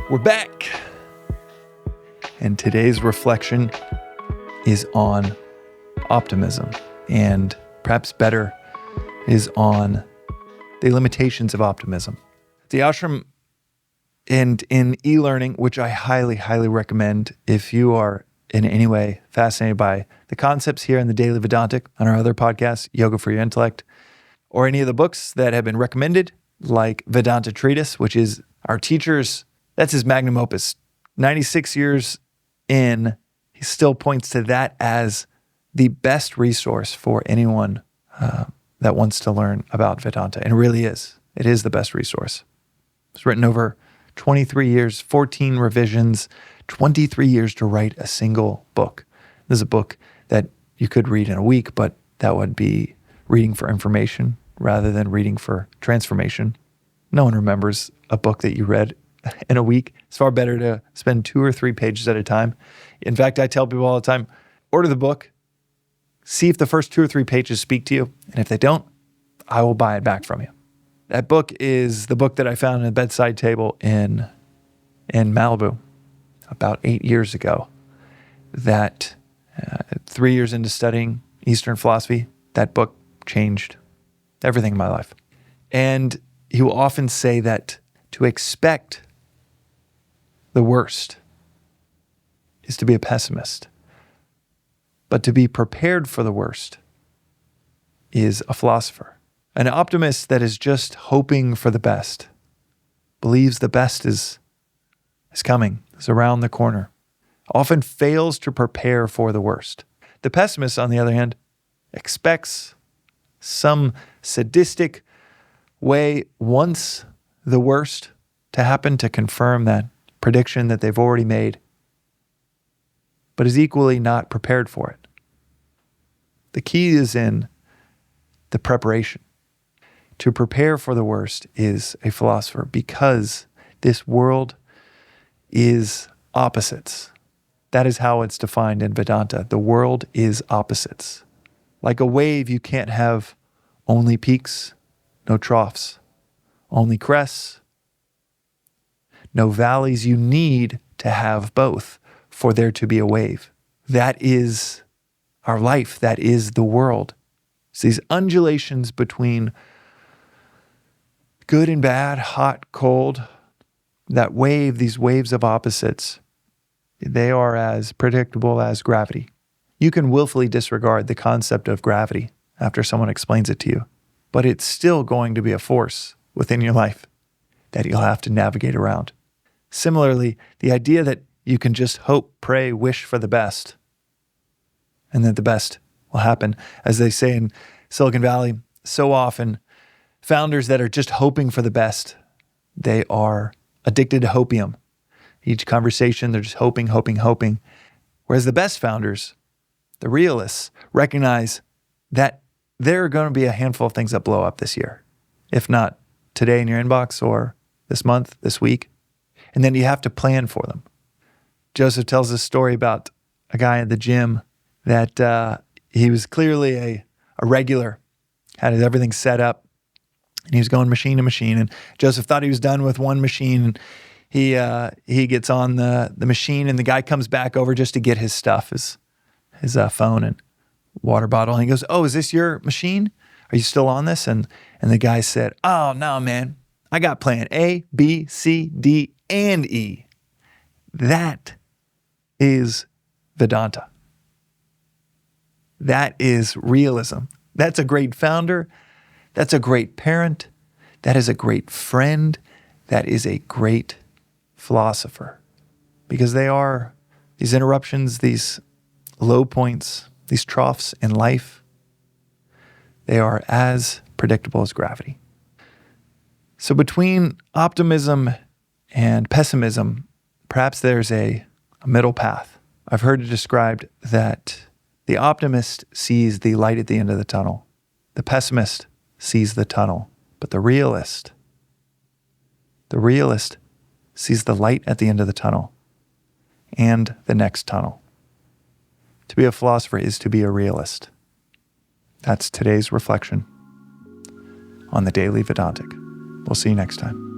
We're back. And today's reflection is on optimism, and perhaps better is on the limitations of optimism. The ashram and in e-learning, which I highly, highly recommend if you are in any way fascinated by the concepts here in the Daily Vedantic, on our other podcast, Yoga for Your Intellect, or any of the books that have been recommended, like Vedanta Treatise, which is our teacher's, that's his magnum opus. 96 years in, he still points to that as the best resource for anyone that wants to learn about Vedanta. And it really is. It is the best resource. It's written over 23 years, 14 revisions, 23 years to write a single book. This is a book that you could read in a week, but that would be reading for information rather than reading for transformation. No one remembers a book that you read in a week. It's far better to spend 2 or 3 pages at a time. In fact, I tell people all the time, order the book, see if the first 2 or 3 pages speak to you, and if they don't, I will buy it back from you. That book is the book that I found on a bedside table in Malibu about 8 years ago. That 3 years into studying Eastern philosophy, that book changed everything in my life. And he will often say that to expect the worst is to be a pessimist, but to be prepared for the worst is a philosopher. An optimist that is just hoping for the best, believes the best is coming, is around the corner, often fails to prepare for the worst. The pessimist, on the other hand, expects some sadistic way once the worst to happen to confirm that prediction that they've already made, but is equally not prepared for it. The key is in the preparation. To prepare for the worst is a philosopher, because this world is opposites. That is how it's defined in Vedanta. The world is opposites. Like a wave, you can't have only peaks, no troughs, only crests, no valleys. You need to have both for there to be a wave. That is our life. That is the world. It's these undulations between good and bad, hot, cold, that wave, these waves of opposites, they are as predictable as gravity. You can willfully disregard the concept of gravity after someone explains it to you, but it's still going to be a force within your life that you'll have to navigate around. Similarly, the idea that you can just hope, pray, wish for the best, and that the best will happen, as they say in Silicon Valley, so often, founders that are just hoping for the best, they are addicted to hopium. Each conversation, they're just hoping. Whereas the best founders, the realists, recognize that there are going to be a handful of things that blow up this year, if not today in your inbox or this month, this week. And then you have to plan for them. Joseph tells this story about a guy at the gym that he was clearly a regular, had everything set up, and he was going machine to machine. And Joseph thought he was done with one machine. And he gets on the machine, and the guy comes back over just to get his stuff, his phone and water bottle. And he goes, "Oh, is this your machine? Are you still on this?" And the guy said, "Oh, no, man. I got plan A, B, C, D, and E." That is Vedanta. That is realism. That's a great founder. That's a great parent. That is a great friend. That is a great philosopher. Because they are these interruptions, these low points, these troughs in life. They are as predictable as gravity. So between optimism and pessimism, perhaps there's a middle path. I've heard it described that the optimist sees the light at the end of the tunnel. The pessimist sees the tunnel. But the realist sees the light at the end of the tunnel and the next tunnel. To be a philosopher is to be a realist. That's today's reflection on the Daily Vedantic. We'll see you next time.